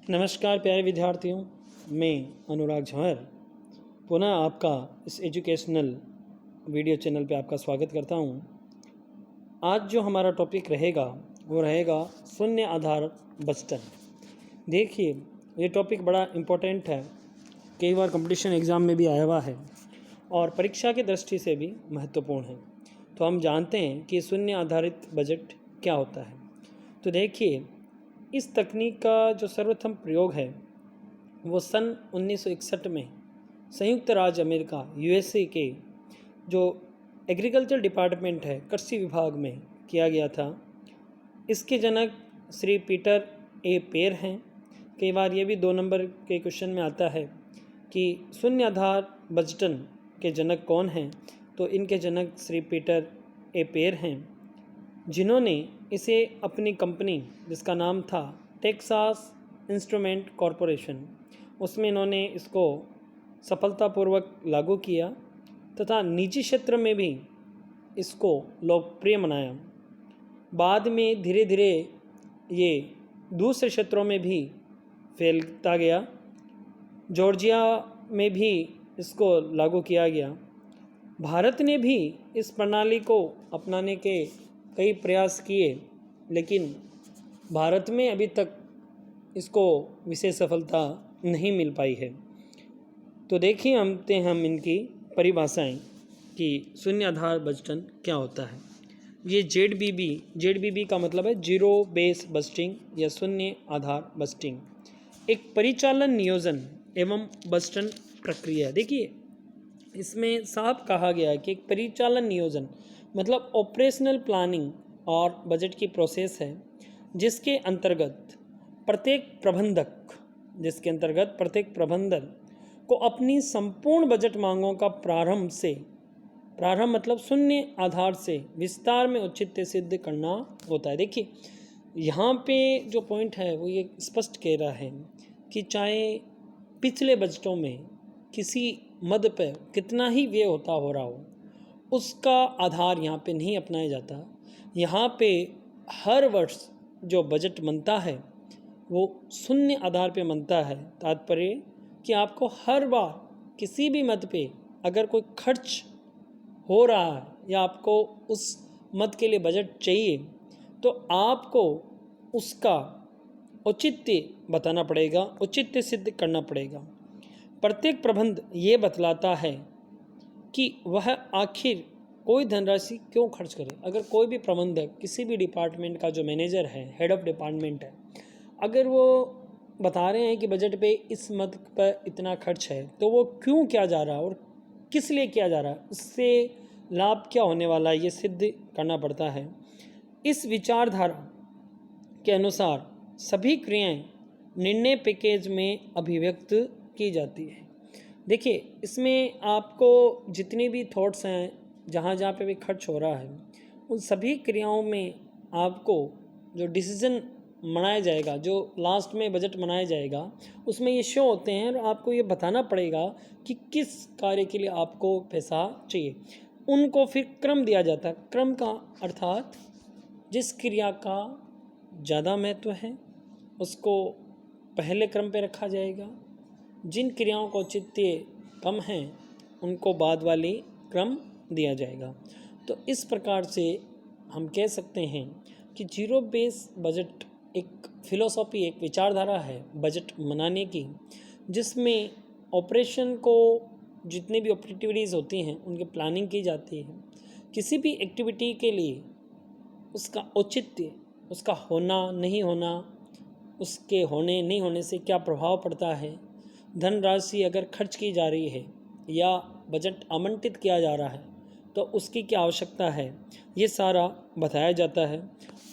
नमस्कार प्यारे विद्यार्थियों, मैं अनुराग जौहर पुनः आपका इस एजुकेशनल वीडियो चैनल पे आपका स्वागत करता हूँ। आज जो हमारा टॉपिक रहेगा वो रहेगा शून्य आधार बचतन। देखिए, ये टॉपिक बड़ा इम्पोर्टेंट है, कई बार कंपटीशन एग्ज़ाम में भी आया हुआ है और परीक्षा की दृष्टि से भी महत्वपूर्ण है। तो हम जानते हैं कि शून्य आधारित बजट क्या होता है। तो देखिए, इस तकनीक का जो सर्वप्रथम प्रयोग है वो सन 1961 में संयुक्त राज्य अमेरिका यूएसए के जो एग्रीकल्चर डिपार्टमेंट है, कृषि विभाग में किया गया था। इसके जनक श्री पीटर ए पेर हैं। कई बार ये भी 2 नंबर के क्वेश्चन में आता है कि शून्य आधार बजटन के जनक कौन हैं। तो इनके जनक श्री पीटर ए पेर हैं, जिन्होंने इसे अपनी कंपनी जिसका नाम था टेक्सास इंस्ट्रूमेंट कॉरपोरेशन, उसमें इन्होंने इसको सफलतापूर्वक लागू किया तथा निजी क्षेत्र में भी इसको लोकप्रिय बनाया। बाद में धीरे धीरे ये दूसरे क्षेत्रों में भी फैलता गया। जॉर्जिया में भी इसको लागू किया गया। भारत ने भी इस प्रणाली को अपनाने के कई प्रयास किए, लेकिन भारत में अभी तक इसको विशेष सफलता नहीं मिल पाई है। तो देखिए हम इनकी परिभाषाएं कि शून्य आधार बजटन क्या होता है। ये जेडबीबी का मतलब है जीरो बेस बजटिंग या शून्य आधार बजटिंग, एक परिचालन नियोजन एवं बजटन प्रक्रिया। देखिए, इसमें साफ कहा गया है कि एक परिचालन नियोजन मतलब ऑपरेशनल प्लानिंग और बजट की प्रोसेस है, जिसके अंतर्गत प्रत्येक प्रबंधक को अपनी संपूर्ण बजट मांगों का प्रारंभ मतलब शून्य आधार से विस्तार में औचित्य सिद्ध करना होता है। देखिए, यहाँ पे जो पॉइंट है वो ये स्पष्ट कह रहा है कि चाहे पिछले बजटों में किसी मद पर कितना ही व्यय हो रहा हो, उसका आधार यहाँ पे नहीं अपनाया जाता। यहाँ पे हर वर्ष जो बजट बनता है वो शून्य आधार पे बनता है। तात्पर्य कि आपको हर बार किसी भी मद पे अगर कोई खर्च हो रहा है या आपको उस मद के लिए बजट चाहिए, तो आपको उसका औचित्य बताना पड़ेगा, औचित्य सिद्ध करना पड़ेगा। प्रत्येक प्रबंध ये बतलाता है कि वह आखिर कोई धनराशि क्यों खर्च करे। अगर कोई भी प्रबंधक किसी भी डिपार्टमेंट का जो मैनेजर है, हेड ऑफ डिपार्टमेंट है, अगर वो बता रहे हैं कि बजट पे इस मद पर इतना खर्च है, तो वो क्यों किया जा रहा है और किस लिए किया जा रहा है, इससे लाभ क्या होने वाला है, ये सिद्ध करना पड़ता है। इस विचारधारा के अनुसार सभी क्रियाएं निर्णय पैकेज में अभिव्यक्त की जाती है। देखिए, इसमें आपको जितनी भी थॉट्स हैं, जहाँ जहाँ पे भी खर्च हो रहा है, उन सभी क्रियाओं में आपको जो डिसीजन मनाया जाएगा, जो लास्ट में बजट बनाया जाएगा, उसमें ये शो होते हैं और आपको ये बताना पड़ेगा कि किस कार्य के लिए आपको पैसा चाहिए। उनको फिर क्रम दिया जाता है। क्रम का अर्थात जिस क्रिया का ज़्यादा महत्व है उसको पहले क्रम पे रखा जाएगा, जिन क्रियाओं का औचित्य कम है उनको बाद वाली क्रम दिया जाएगा। तो इस प्रकार से हम कह सकते हैं कि जीरो बेस बजट एक फिलॉसफी, एक विचारधारा है बजट बनाने की, जिसमें ऑपरेशन को जितनी भी एक्टिविटीज़ होती हैं उनकी प्लानिंग की जाती है। किसी भी एक्टिविटी के लिए उसका औचित्य, उसका होना नहीं होना, उसके होने नहीं होने से क्या प्रभाव पड़ता है, धनराशि अगर खर्च की जा रही है या बजट आवंटित किया जा रहा है तो उसकी क्या आवश्यकता है, ये सारा बताया जाता है।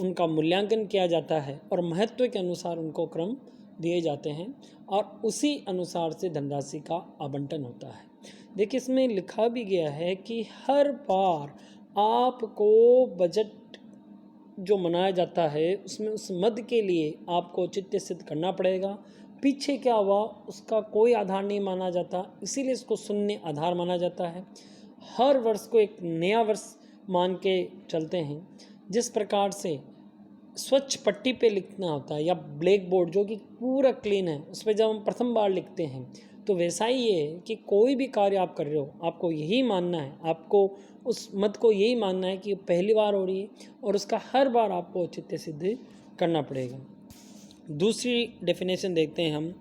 उनका मूल्यांकन किया जाता है और महत्व के अनुसार उनको क्रम दिए जाते हैं और उसी अनुसार से धनराशि का आवंटन होता है। देखिए, इसमें लिखा भी गया है कि हर बार आपको बजट जो मनाया जाता है उसमें उस मद के लिए आपको औचित्य सिद्ध करना पड़ेगा। पीछे क्या हुआ उसका कोई आधार नहीं माना जाता, इसीलिए इसको शून्य आधार माना जाता है। हर वर्ष को एक नया वर्ष मान के चलते हैं। जिस प्रकार से स्वच्छ पट्टी पे लिखना होता है या ब्लैक बोर्ड जो कि पूरा क्लीन है उस पर जब हम प्रथम बार लिखते हैं, तो वैसा ही ये है कि कोई भी कार्य आप कर रहे हो आपको यही मानना है, आपको उस मत को यही मानना है कि पहली बार हो रही है और उसका हर बार आपको औचित्य सिद्ध करना पड़ेगा। दूसरी डेफिनेशन देखते हैं हम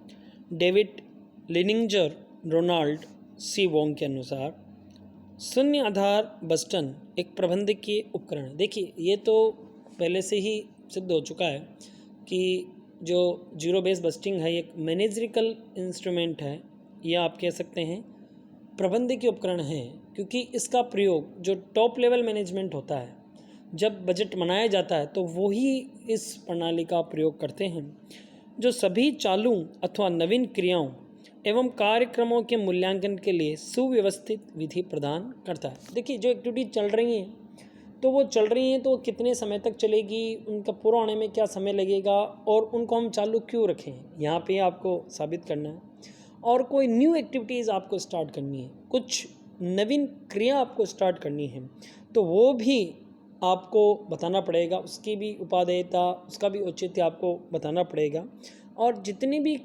डेविड लिनिंजर रोनाल्ड सी वोंग के अनुसार शून्य आधार बस्टन एक प्रबंधकीय उपकरण है। देखिए ये तो पहले से ही सिद्ध हो चुका है कि जो जीरो बेस बस्टिंग है एक मैनेजरिकल इंस्ट्रूमेंट है या आप कह सकते हैं प्रबंधकीय उपकरण है, क्योंकि इसका प्रयोग जो टॉप लेवल मैनेजमेंट होता है जब बजट बनाया जाता है तो वही इस प्रणाली का प्रयोग करते हैं जो सभी चालू अथवा नवीन क्रियाओं एवं कार्यक्रमों के मूल्यांकन के लिए सुव्यवस्थित विधि प्रदान करता है। देखिए जो एक्टिविटी चल रही हैं तो वो चल रही हैं तो कितने समय तक चलेगी, उनका पूरा होने में क्या समय लगेगा और उनको हम चालू क्यों रखें, यहाँ पे आपको साबित करना है। और कोई न्यू एक्टिविटीज़ आपको स्टार्ट करनी है, कुछ नवीन क्रिया आपको स्टार्ट करनी है, तो वो भी आपको बताना पड़ेगा, उसकी भी उपादेयता उसका भी औचित्य आपको बताना पड़ेगा। और जितने भी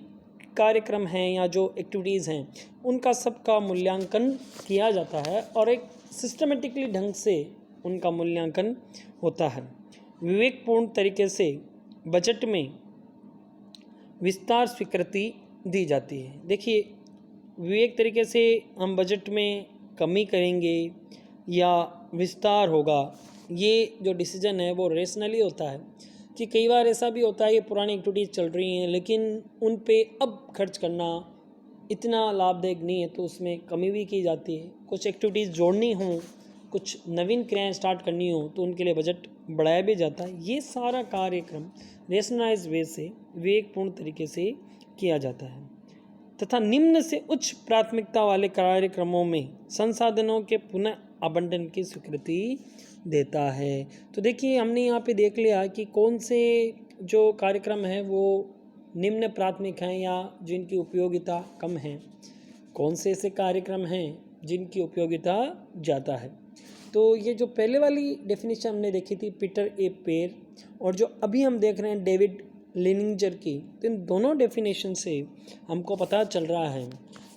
कार्यक्रम हैं या जो एक्टिविटीज़ हैं उनका सबका मूल्यांकन किया जाता है और एक सिस्टमेटिकली ढंग से उनका मूल्यांकन होता है। विवेकपूर्ण तरीके से बजट में विस्तार स्वीकृति दी जाती है। देखिए विवेक तरीके से हम बजट में कमी करेंगे या विस्तार होगा, ये जो डिसीजन है वो रेशनली होता है कि कई बार ऐसा भी होता है कि पुरानी एक्टिविटीज़ चल रही हैं लेकिन उन पे अब खर्च करना इतना लाभदायक नहीं है तो उसमें कमी भी की जाती है। कुछ एक्टिविटीज़ जोड़नी हो, कुछ नवीन क्रियाएं स्टार्ट करनी हो तो उनके लिए बजट बढ़ाया भी जाता है। ये सारा कार्यक्रम रेशनलाइज वे से विवेकपूर्ण तरीके से किया जाता है तथा निम्न से उच्च प्राथमिकता वाले कार्यक्रमों में संसाधनों के पुनः आवंटन की स्वीकृति देता है। तो देखिए हमने यहाँ पे देख लिया कि कौन से जो कार्यक्रम हैं वो निम्न प्राथमिक हैं या जिनकी उपयोगिता कम है, कौन से ऐसे कार्यक्रम हैं जिनकी उपयोगिता ज़्यादा है। तो ये जो पहले वाली डेफिनेशन हमने देखी थी पीटर ए पेर और जो अभी हम देख रहे हैं डेविड लिनिंजर की, तो इन दोनों डेफिनेशन से हमको पता चल रहा है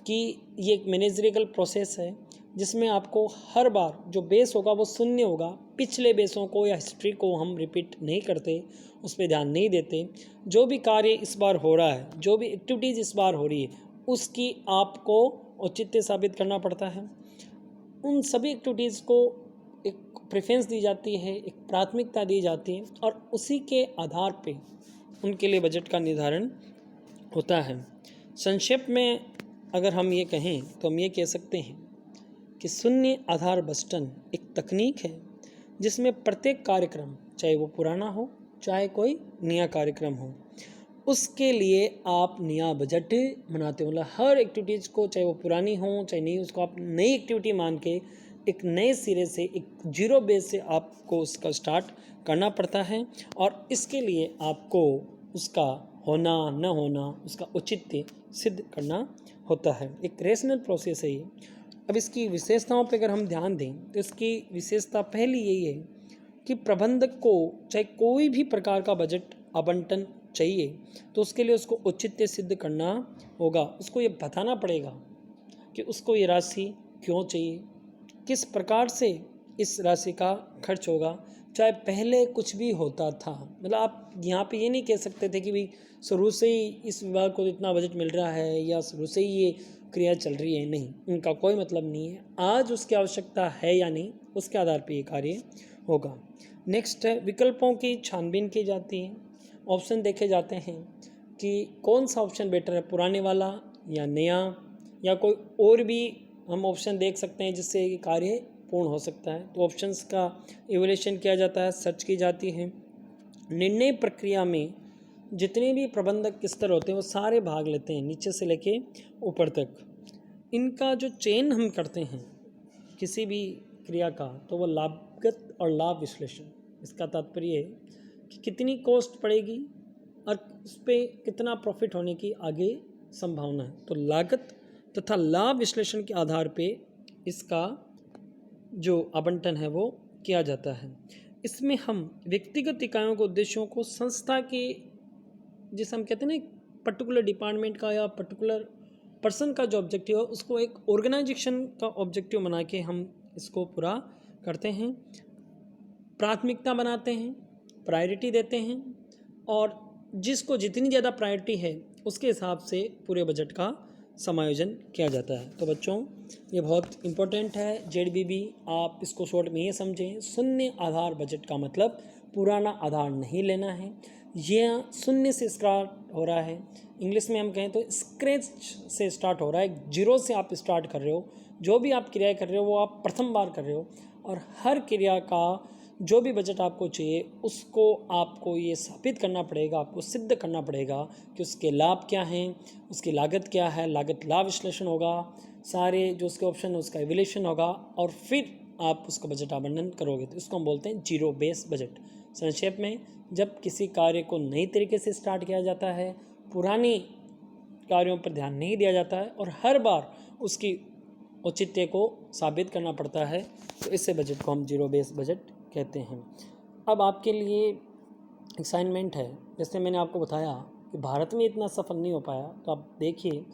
कि ये एक मैनेजरिकल प्रोसेस है जिसमें आपको हर बार जो बेस होगा वो शून्य होगा, पिछले बेसों को या हिस्ट्री को हम रिपीट नहीं करते, उस पर ध्यान नहीं देते। जो भी कार्य इस बार हो रहा है, जो भी एक्टिविटीज़ इस बार हो रही है उसकी आपको औचित्य साबित करना पड़ता है। उन सभी एक्टिविटीज़ को एक प्रेफरेंस दी जाती है, एक प्राथमिकता दी जाती है और उसी के आधार पे उनके लिए बजट का निर्धारण होता है। संक्षेप में अगर हम ये कहें तो हम ये कह सकते हैं कि शून्य आधार बस्टन एक तकनीक है जिसमें प्रत्येक कार्यक्रम चाहे वो पुराना हो चाहे कोई नया कार्यक्रम हो उसके लिए आप नया बजट बनाते हो। मतलब हर एक्टिविटीज़ को चाहे वो पुरानी हो चाहे नहीं, उसको आप नई एक्टिविटी मान के एक नए सिरे से एक जीरो बेस से आपको उसका स्टार्ट करना पड़ता है और इसके लिए आपको उसका होना न होना उसका औचित्य सिद्ध करना होता है। एक रेशनल प्रोसेस है ये। अब इसकी विशेषताओं पे अगर हम ध्यान दें तो इसकी विशेषता पहली यही है कि प्रबंधक को चाहे कोई भी प्रकार का बजट आवंटन चाहिए तो उसके लिए उसको औचित्य सिद्ध करना होगा। उसको ये बताना पड़ेगा कि उसको ये राशि क्यों चाहिए, किस प्रकार से इस राशि का खर्च होगा, चाहे पहले कुछ भी होता था। मतलब आप यहाँ पे ये नहीं कह सकते थे कि भाई शुरू से ही इस विभाग को इतना बजट मिल रहा है या शुरू से ही ये क्रिया चल रही है, नहीं, उनका कोई मतलब नहीं है। आज उसकी आवश्यकता है या नहीं उसके आधार पर ये कार्य होगा। नेक्स्ट है विकल्पों की छानबीन की जाती है। ऑप्शन देखे जाते हैं कि कौन सा ऑप्शन बेटर है, पुराने वाला या नया, या कोई और भी हम ऑप्शन देख सकते हैं जिससे ये कार्य पूर्ण हो सकता है। तो ऑप्शंस का इवैल्यूएशन किया जाता है, सर्च की जाती है। निर्णय प्रक्रिया में जितने भी प्रबंधक स्तर होते हैं वो सारे भाग लेते हैं नीचे से लेके ऊपर तक। इनका जो चयन हम करते हैं किसी भी क्रिया का तो वो लागत और लाभ विश्लेषण, इसका तात्पर्य है कि कितनी कॉस्ट पड़ेगी और उस पर कितना प्रॉफिट होने की आगे संभावना है। तो लागत तथा लाभ विश्लेषण के आधार पे इसका जो आवंटन है वो किया जाता है। इसमें हम व्यक्तिगत इकाइयों के उद्देश्यों को संस्था के, जिसे हम कहते हैं ना पर्टिकुलर डिपार्टमेंट का या पर्टिकुलर पर्सन का जो ऑब्जेक्टिव है उसको एक ऑर्गेनाइजेशन का ऑब्जेक्टिव बना के हम इसको पूरा करते हैं, प्राथमिकता बनाते हैं, प्रायोरिटी देते हैं और जिसको जितनी ज़्यादा प्रायोरिटी है उसके हिसाब से पूरे बजट का समायोजन किया जाता है। तो बच्चों ये बहुत इम्पोर्टेंट है। जेडबीबी आप इसको शॉर्ट में ये समझें, शून्य आधार बजट का मतलब पुराना आधार नहीं लेना है। यह शून्य से स्टार्ट हो रहा है, इंग्लिश में हम कहें तो स्क्रैच से स्टार्ट हो रहा है। जीरो से आप स्टार्ट कर रहे हो, जो भी आप क्रिया कर रहे हो वो आप प्रथम बार कर रहे हो और हर क्रिया का जो भी बजट आपको चाहिए उसको आपको ये साबित करना पड़ेगा, आपको सिद्ध करना पड़ेगा कि उसके लाभ क्या हैं, उसकी लागत क्या है, लागत लाभ विश्लेषण होगा, सारे जो उसके ऑप्शन है उसका एवल्यूएशन होगा और फिर आप उसका बजट आवंटन करोगे। तो इसको हम बोलते हैं जीरो बेस बजट। संक्षेप में, जब किसी कार्य को नई तरीके से स्टार्ट किया जाता है, पुरानी कार्यों पर ध्यान नहीं दिया जाता है और हर बार उसकी औचित्य को साबित करना पड़ता है, तो इससे बजट को हम जीरो बेस बजट कहते हैं। अब आपके लिए असाइनमेंट है, जैसे मैंने आपको बताया कि भारत में इतना सफल नहीं हो पाया, तो आप देखिए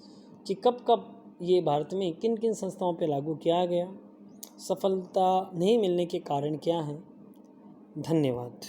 कि कब कब ये भारत में किन किन संस्थाओं पे लागू किया गया, सफलता नहीं मिलने के कारण क्या हैं। धन्यवाद।